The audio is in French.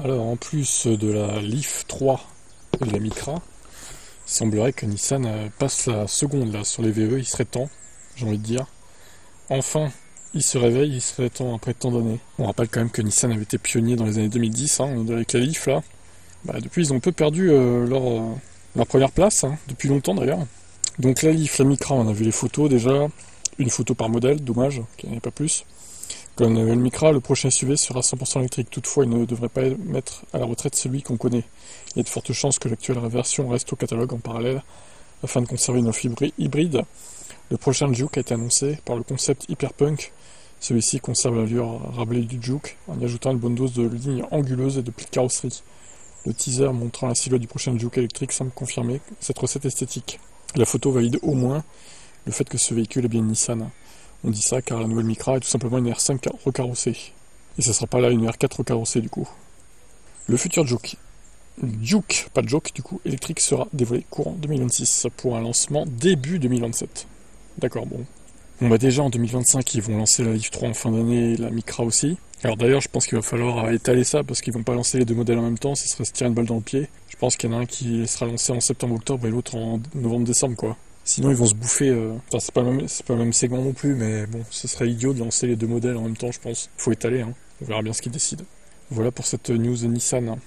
Alors, en plus de la Leaf 3 et de la Micra, il semblerait que Nissan passe la seconde là sur les VE, il serait temps, j'ai envie de dire. Enfin, il se réveille, il serait temps après tant d'années. On rappelle quand même que Nissan avait été pionnier dans les années 2010, avec la Leaf là. Bah, depuis, ils ont un peu perdu leur première place, depuis longtemps d'ailleurs. Donc la Leaf, la Micra, on a vu les photos déjà. Une photo par modèle, dommage qu'il n'y en ait pas plus. Comme le Micra, le prochain SUV sera 100% électrique. Toutefois, il ne devrait pas mettre à la retraite celui qu'on connaît. Il y a de fortes chances que l'actuelle version reste au catalogue en parallèle afin de conserver une offre hybride. Le prochain Juke a été annoncé par le concept Hyperpunk. Celui-ci conserve l'allure rabelais du Juke en y ajoutant une bonne dose de lignes anguleuses et de plis de carrosserie. Le teaser montrant la silhouette du prochain Juke électrique semble confirmer cette recette esthétique. La photo valide au moins le fait que ce véhicule est bien une Nissan. On dit ça car la nouvelle Micra est tout simplement une R5 recarrossée. Et ça sera pas là une R4 recarrossée du coup. Le futur Juke, pas de Juke du coup, électrique sera dévoilé courant 2026 pour un lancement début 2027. D'accord, bon. Bon bah déjà en 2025 ils vont lancer la Leaf 3 en fin d'année et la Micra aussi. Alors d'ailleurs je pense qu'il va falloir étaler ça parce qu'ils vont pas lancer les deux modèles en même temps, ça serait se tirer une balle dans le pied. Je pense qu'il y en a un qui sera lancé en septembre-octobre et l'autre en novembre-décembre quoi. Sinon ils vont se bouffer. Enfin c'est pas le même segment non plus, mais bon, ce serait idiot de lancer les deux modèles en même temps je pense. Faut étaler, On verra bien ce qu'ils décident. Voilà pour cette news Nissan.